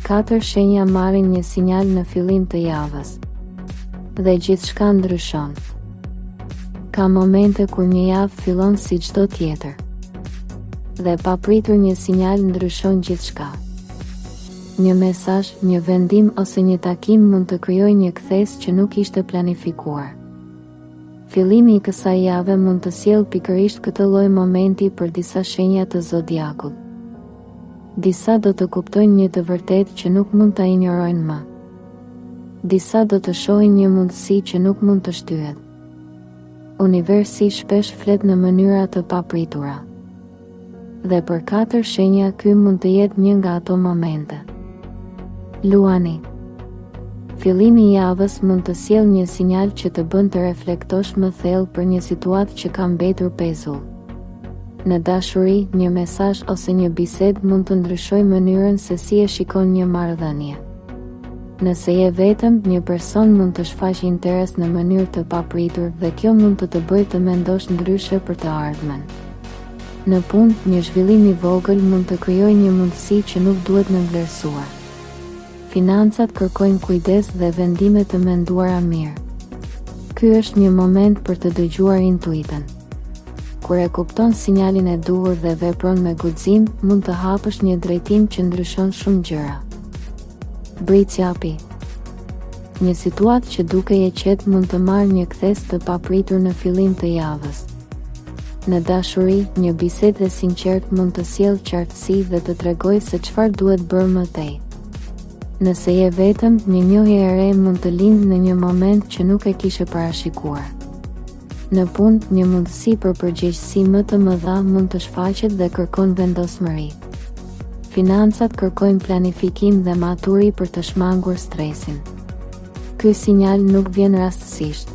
4 shenja marrin një sinjal në fillim të javës. Dhe gjithçka ndryshon. Ka momente kur një javë fillon si çdo tjetër. Dhe papritur një sinjal ndryshon gjithçka. Një mesazh, një vendim ose një takim mund të krijojë një kthes që nuk ishte planifikuar. Fillimi i kësaj jave mund të sjellë pikërisht këtë lloj momenti për disa shenja të zodiakut. Disa do të kuptojnë një të vërtetë që nuk mund ta injorojnë më. Disa do të shohin një mundësi që nuk mund të shtyhet. Universi shpesh flet në mënyra të papritura. Dhe për 4 shenja ky mund të jetë një nga ato momente. Luani. Fillimi i javës mund të sjellë një sinjal që të bën të reflektosh më thellë për një situatë që ka mbetur pezull. Në dashuri, një mesazh ose një bisedë mund të ndryshojë mënyrën se si e shikon një marrëdhënie. Nëse je vetëm, një person mund të shfaqë interes në mënyrë të papritur dhe kjo mund të të bëjë të mendosh ndryshe për të ardhmen. Në punë, një zhvillim i vogël mund të krijojë një mundësi që nuk duhet nënvlerësuar. Financat kërkojnë kujdes dhe vendime të menduara mirë. Ky është një moment për të dëgjuar intuitën. Kur e kupton sinjalin e duhur dhe vepron me guxim, mund të hapësh një drejtim që ndryshon shumë gjëra. Britsjapi. Një situatë që dukej e qetë mund të marrë një kthes të papritur në fillim të javës. Në dashuri, një bisedë e sinqertë mund të sjellë qartësi dhe të tregojë se çfarë duhet bërë më tej. Nëse je vetëm, një njohje e re mund të lindë në një moment që nuk e kishe parashikuar. Në punë, një mundësi për përgjegjësi më të mëdha mund të shfaqet dhe kërkon vendosmëri. Financat kërkojnë planifikim dhe maturi për të shmangur stresin. Ky sinjal nuk vjen rastësisht.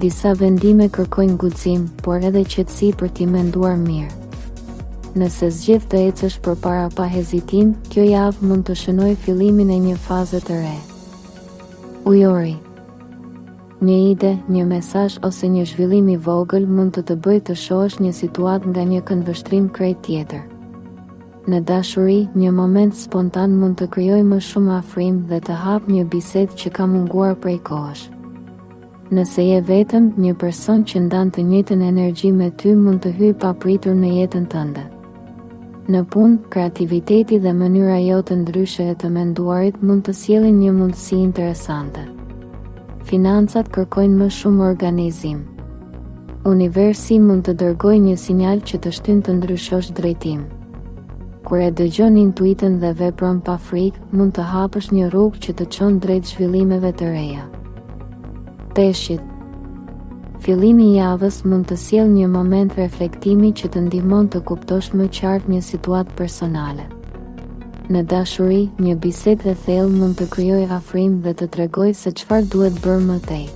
Disa vendime kërkojnë guxim, por edhe qetësi për t'i menduar mirë. Nëse zgjedh të ecësh përpara pa hezitim, kjo javë mund të shënojë fillimin e një faze të re. Ujori. Një ide, një mesazh ose një zhvillim i vogël mund të të bëjë të shohësh një situatë nga një këndvështrim krejt tjetër. Në dashuri, një moment spontan mund të krijojë më shumë afrim dhe të hapë një bisedë që ka munguar prej kohësh. Nëse je vetëm, një person që ndan të njëjtën energji me ty mund të hyjë papritur në jetën tënde. Në punë, kreativiteti dhe mënyra jote ndryshe e të menduarit mund të sjellin një mundësi interesante. Financat kërkojnë më shumë organizim. Universi mund të dërgojë një sinjal që të shtyn të ndryshosh drejtim. Kur e dëgjon intuitën dhe vepron pa frikë, mund të hapësh një rrugë që të çon drejt zhvillimeve të reja. Peshqit. Fillimi i javës mund të sjellë një moment reflektimi që të ndihmon të kuptosh më qartë një situatë personale. Në dashuri, një bisedë e thellë mund të krijojë afrim dhe të tregojë se çfarë duhet bërë më tej.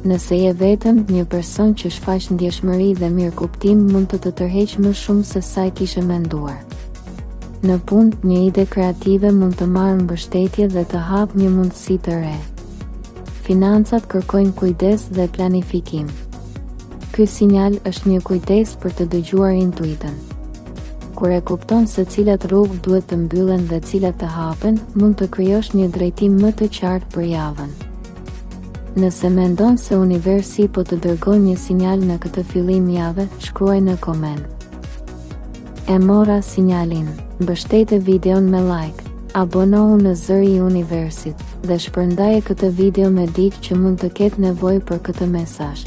Nëse je vetëm, një person që shfaq ndjeshmëri dhe mirëkuptim mund të të tërheqë më shumë se sa e kishe menduar. Në punë, një ide kreative mund të marrë mbështetje dhe të hapë një mundësi të re. Financat kërkojnë kujdes dhe planifikim. Ky sinjal është një kujdes për të dëgjuar intuitën. Kur e kupton se cilat rrugë duhet të mbyllen dhe cilat të hapen, mund të krijosh një drejtim më të qartë për javën. Nëse mendon se universi po të dërgon një sinjal në këtë fillim jave, shkruaj në koment. E mora sinjalin. Mbështete videon me like. Abonohu në Zëri i Universit dhe shpërndaje këtë video me dikë që mund të ketë nevojë për këtë mesazh.